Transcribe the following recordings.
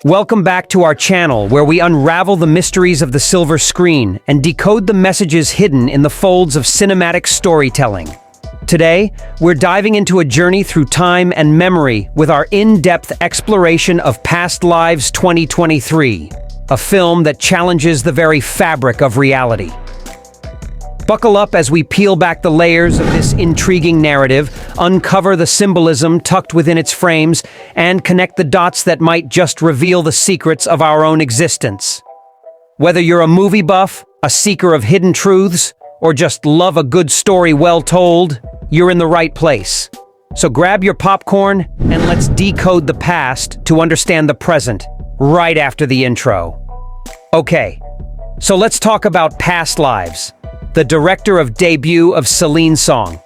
Welcome back to our channel where we unravel the mysteries of the silver screen and decode the messages hidden in the folds of cinematic storytelling. Today, we're diving into a journey through time and memory with our in-depth exploration of Past Lives 2023, a film that challenges the very fabric of reality. Buckle up as we peel back the layers of this intriguing narrative, uncover the symbolism tucked within its frames, and connect the dots that might just reveal the secrets of our own existence. Whether you're a movie buff, a seeker of hidden truths, or just love a good story well told, you're in the right place. So grab your popcorn and let's decode the past to understand the present, right after the intro. Okay, so let's talk about Past Lives, the director of debut of Celine Song.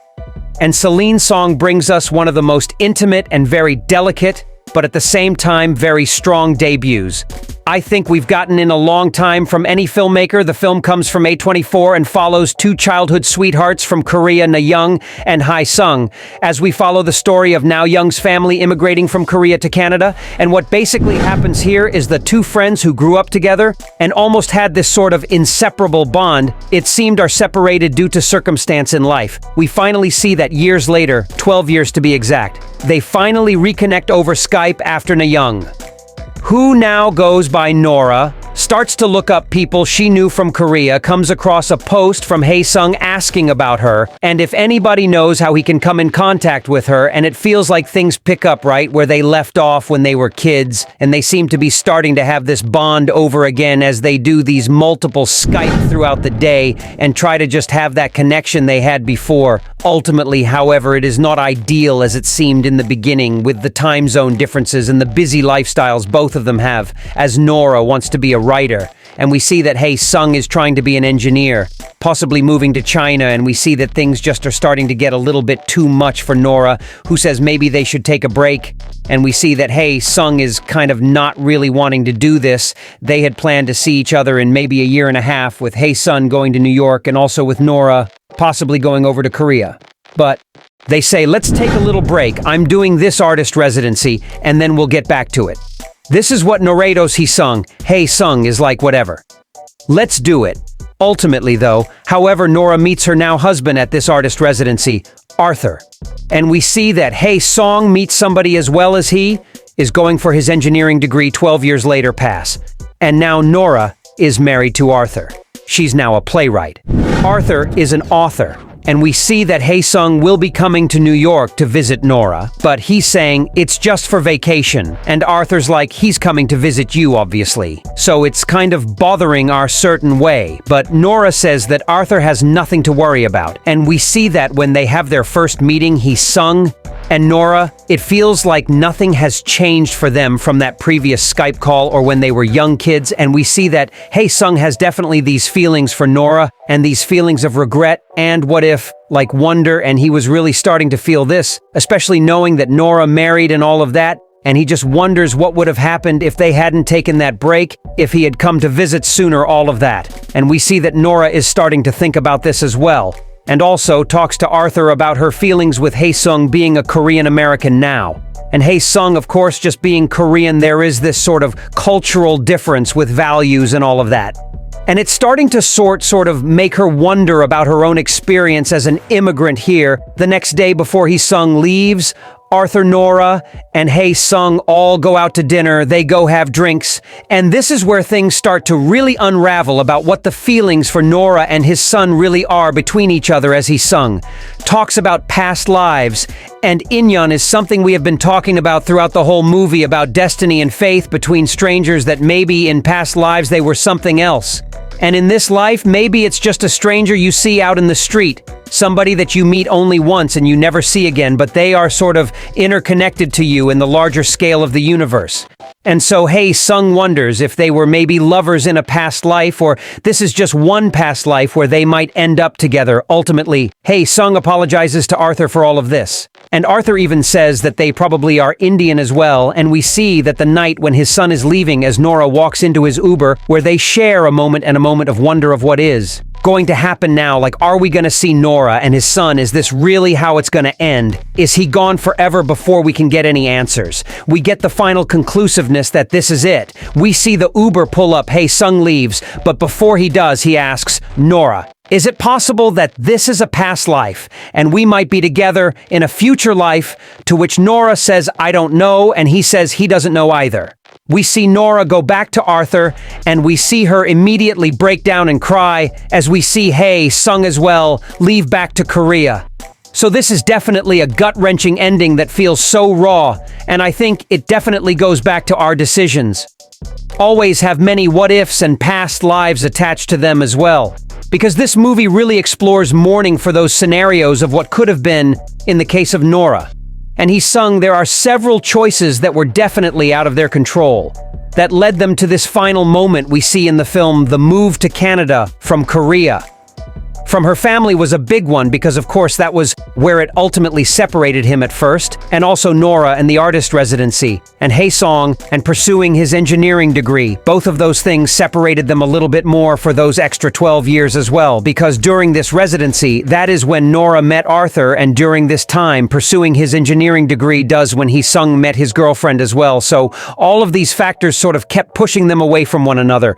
And Celine Song brings us one of the most intimate and very delicate, but at the same time very strong debuts. I think we've gotten in a long time from any filmmaker. The film comes from A24 and follows two childhood sweethearts from Korea, Na Young and Hae Sung, as we follow the story of Na Young's family immigrating from Korea to Canada. And what basically happens here is the two friends who grew up together and almost had this sort of inseparable bond, it seemed, are separated due to circumstance in life. We finally see that years later, 12 years to be exact, they finally reconnect over Skype after Na Young, who now goes by Nora, starts to look up people she knew from Korea, comes across a post from Hae Sung asking about her, and if anybody knows how he can come in contact with her, and it feels like things pick up right where they left off when they were kids, and they seem to be starting to have this bond over again as they do these multiple Skype throughout the day and try to just have that connection they had before. Ultimately, however, it is not ideal as it seemed in the beginning with the time zone differences and the busy lifestyles both of them have, as Nora wants to be a writer, and we see that Hae Sung is trying to be an engineer, possibly moving to China, and we see that things just are starting to get a little bit too much for Nora, who says maybe they should take a break, and we see that Hae Sung is kind of not really wanting to do this. They had planned to see each other in maybe a year and a half, with Hae Sung going to New York and also with Nora possibly going over to Korea. But they say, let's take a little break. I'm doing this artist residency, and then we'll get back to it. This is what Norados Hae Sung is like, whatever. Let's do it. Ultimately, though, however, Nora meets her now husband at this artist residency, Arthur. And we see that Hae Sung meets somebody as well as he is going for his engineering degree 12 years later pass. And now Nora is married to Arthur. She's now a playwright. Arthur is an author. And we see that Hae Sung will be coming to New York to visit Nora, but he's saying it's just for vacation, and Arthur's like, he's coming to visit you, obviously. So it's kind of bothering our certain way, but Nora says that Arthur has nothing to worry about, and we see that when they have their first meeting, Hae Sung and Nora, it feels like nothing has changed for them from that previous Skype call or when they were young kids, and we see that Hae Sung has definitely these feelings for Nora and these feelings of regret and what if, like wonder, and he was really starting to feel this, especially knowing that Nora married and all of that, and he just wonders what would have happened if they hadn't taken that break, if he had come to visit sooner, all of that. And we see that Nora is starting to think about this as well, and also talks to Arthur about her feelings with Hae Sung being a Korean American now. And Hae Sung, of course, just being Korean, there is this sort of cultural difference with values and all of that. And it's starting to sort of make her wonder about her own experience as an immigrant here. The next day before Hae Sung leaves, Arthur, Nora, and Hae Sung all go out to dinner, they go have drinks, and this is where things start to really unravel about what the feelings for Nora and his son really are between each other, as Hae Sung talks about past lives, and Inyeon is something we have been talking about throughout the whole movie, about destiny and faith between strangers, that maybe in past lives they were something else. And in this life, maybe it's just a stranger you see out in the street, somebody that you meet only once and you never see again, but they are sort of interconnected to you in the larger scale of the universe. And so Hae Sung wonders if they were maybe lovers in a past life, or this is just one past life where they might end up together. Ultimately, Hae Sung apologizes to Arthur for all of this. And Arthur even says that they probably are Indian as well, and we see that the night when his son is leaving as Nora walks into his Uber, where they share a moment and a moment of wonder of what is. going to happen now? Like, are we going to see Nora and his son? Is this really how it's going to end? Is he gone forever before we can get any answers? We get the final conclusiveness that this is it. We see the Uber pull up, Hae Sung leaves, but before he does, he asks, Nora, is it possible that this is a past life, and we might be together in a future life? To which Nora says, I don't know, and he says he doesn't know either. We see Nora go back to Arthur, and we see her immediately break down and cry, as we see Hae Sung as well leave back to Korea. So this is definitely a gut-wrenching ending that feels so raw, and I think it definitely goes back to our decisions. Always have many what-ifs and past lives attached to them as well. Because this movie really explores mourning for those scenarios of what could have been in the case of Nora. And Hae Sung, there are several choices that were definitely out of their control, that led them to this final moment we see in the film, the move to Canada from Korea. From her family was a big one because, of course, that was where it ultimately separated him at first, and also Nora and the artist residency, and Hae Sung and pursuing his engineering degree. Both of those things separated them a little bit more for those extra 12 years as well, because during this residency, that is when Nora met Arthur, and during this time, pursuing his engineering degree does when Hae Sung met his girlfriend as well. So all of these factors sort of kept pushing them away from one another.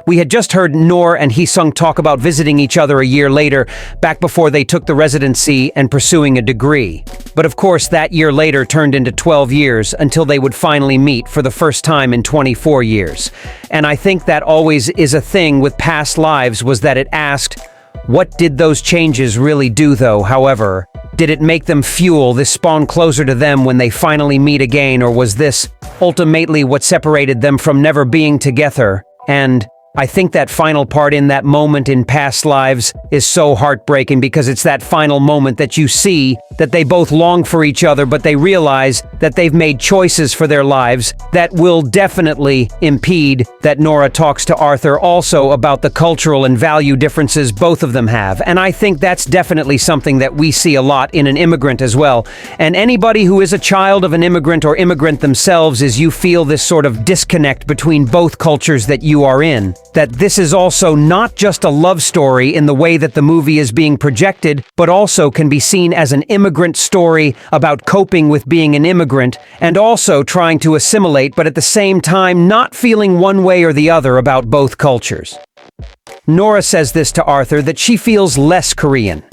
We had just heard Nora and Hae Sung talk about visiting each other a year later, back before they took the residency and pursuing a degree. But of course, that year later turned into 12 years until they would finally meet for the first time in 24 years. And I think that always is a thing with past lives, was that it asked, what did those changes really do though? However, did it make them fuel this spawn closer to them when they finally meet again, or was this ultimately what separated them from never being together? And I think that final part in that moment in past lives is so heartbreaking, because it's that final moment that you see that they both long for each other, but they realize that they've made choices for their lives that will definitely impede. That Nora talks to Arthur also about the cultural and value differences both of them have. And I think that's definitely something that we see a lot in an immigrant as well. And anybody who is a child of an immigrant or immigrant themselves, is you feel this sort of disconnect between both cultures that you are in. That this is also not just a love story in the way that the movie is being projected, but also can be seen as an immigrant story about coping with being an immigrant and also trying to assimilate, but at the same time not feeling one way or the other about both cultures. Nora says this to Arthur, that she feels less Korean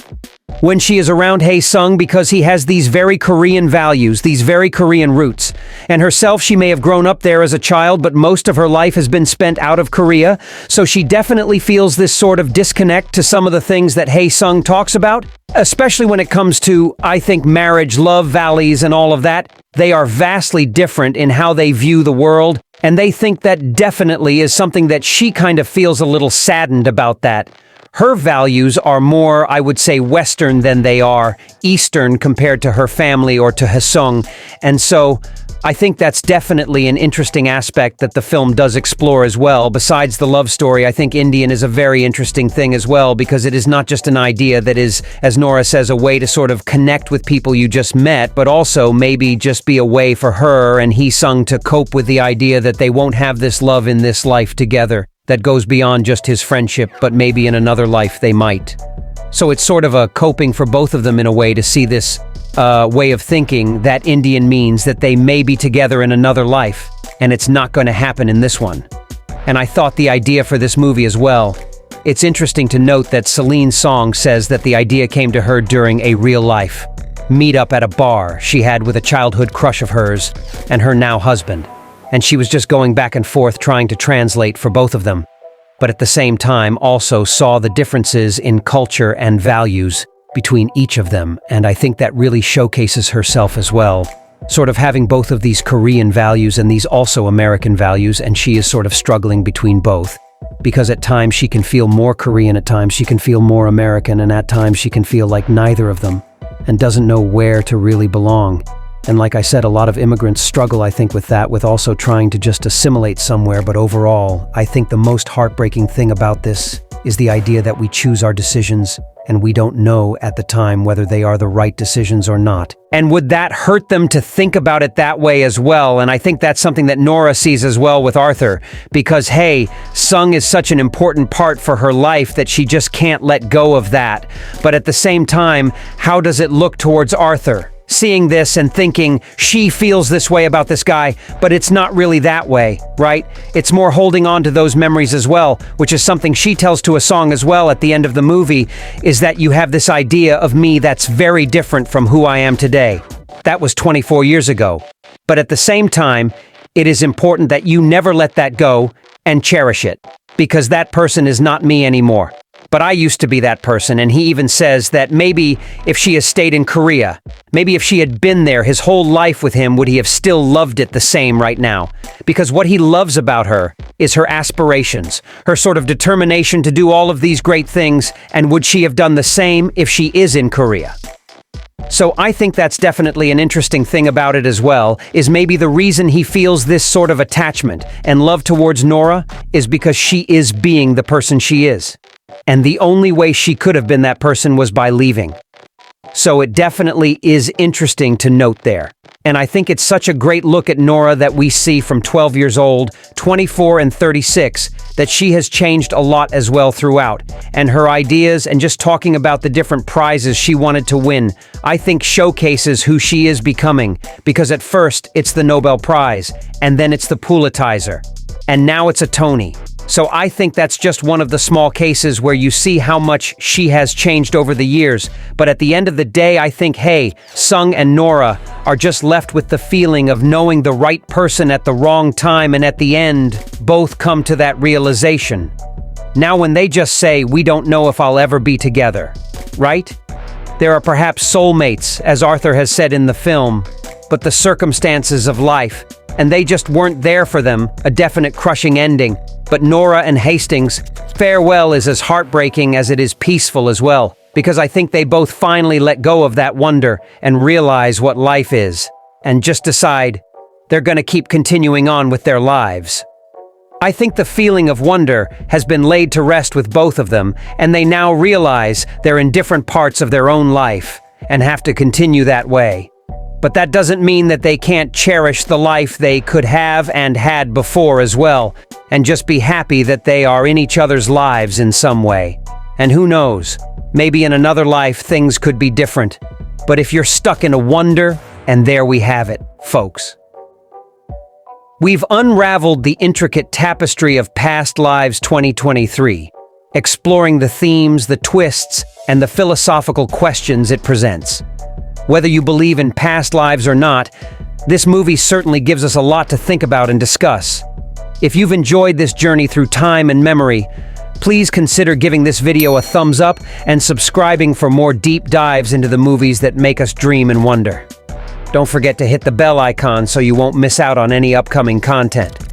when she is around Hae Sung, because he has these very Korean values, these very Korean roots. And herself, she may have grown up there as a child, but most of her life has been spent out of Korea, so she definitely feels this sort of disconnect to some of the things that Hae Sung talks about, especially when it comes to, I think, marriage, love, values, and all of that. They are vastly different in how they view the world, and they think that definitely is something that she kind of feels a little saddened about that. Her values are more, I would say, Western than they are Eastern compared to her family or to Hae Sung. And so I think that's definitely an interesting aspect that the film does explore as well. Besides the love story, I think Indian is a very interesting thing as well, because it is not just an idea that is, as Nora says, a way to sort of connect with people you just met, but also maybe just be a way for her and Hae Sung to cope with the idea that they won't have this love in this life together that goes beyond just his friendship, but maybe in another life they might. So it's sort of a coping for both of them in a way to see this way of thinking that Indian means that they may be together in another life, and it's not going to happen in this one. And I thought the idea for this movie as well, it's interesting to note that Celine Song says that the idea came to her during a real-life meet-up at a bar she had with a childhood crush of hers and her now husband. And she was just going back and forth trying to translate for both of them, but at the same time also saw the differences in culture and values between each of them, and I think that really showcases herself as well, sort of having both of these Korean values and these also American values, and she is sort of struggling between both, because at times she can feel more Korean, at times she can feel more American, and at times she can feel like neither of them, and doesn't know where to really belong. And like I said, a lot of immigrants struggle, I think, with that, with also trying to just assimilate somewhere. But overall, I think the most heartbreaking thing about this is the idea that we choose our decisions and we don't know at the time whether they are the right decisions or not. And would that hurt them to think about it that way as well? And I think that's something that Nora sees as well with Arthur, because hey, Sung is such an important part for her life that she just can't let go of that. But at the same time, how does it look towards Arthur? Seeing this and thinking she feels this way about this guy, but it's not really that way, right? It's more holding on to those memories as well, which is something she tells to a song as well at the end of the movie, is that you have this idea of me that's very different from who I am today. That was 24 years ago. But at the same time, it is important that you never let that go and cherish it, because that person is not me anymore. But I used to be that person, and he even says that maybe if she had stayed in Korea, maybe if she had been there his whole life with him, would he have still loved it the same right now? Because what he loves about her is her aspirations, her sort of determination to do all of these great things, and would she have done the same if she is in Korea? So I think that's definitely an interesting thing about it as well, is maybe the reason he feels this sort of attachment and love towards Nora is because she is being the person she is. And the only way she could have been that person was by leaving. So it definitely is interesting to note there. And I think it's such a great look at Nora that we see from 12 years old, 24 and 36, that she has changed a lot as well throughout. And her ideas and just talking about the different prizes she wanted to win, I think showcases who she is becoming. Because at first, it's the Nobel Prize, and then it's the Pulitzer. And now it's a Tony. So I think that's just one of the small cases where you see how much she has changed over the years. But at the end of the day, I think, hey, Sung and Nora are just left with the feeling of knowing the right person at the wrong time, and at the end, both come to that realization. Now when they just say, we don't know if I'll ever be together, right? There are perhaps soulmates, as Arthur has said in the film, but the circumstances of life, and they just weren't there for them, a definite crushing ending. But Nora and Hastings' farewell is as heartbreaking as it is peaceful as well, because I think they both finally let go of that wonder and realize what life is, and just decide they're going to keep continuing on with their lives. I think the feeling of wonder has been laid to rest with both of them, and they now realize they're in different parts of their own life and have to continue that way. But that doesn't mean that they can't cherish the life they could have and had before as well, and just be happy that they are in each other's lives in some way. And who knows, maybe in another life things could be different. But if you're stuck in a wonder, and there we have it, folks. We've unraveled the intricate tapestry of Past Lives 2023, exploring the themes, the twists, and the philosophical questions it presents. Whether you believe in past lives or not, this movie certainly gives us a lot to think about and discuss. If you've enjoyed this journey through time and memory, please consider giving this video a thumbs up and subscribing for more deep dives into the movies that make us dream and wonder. Don't forget to hit the bell icon so you won't miss out on any upcoming content.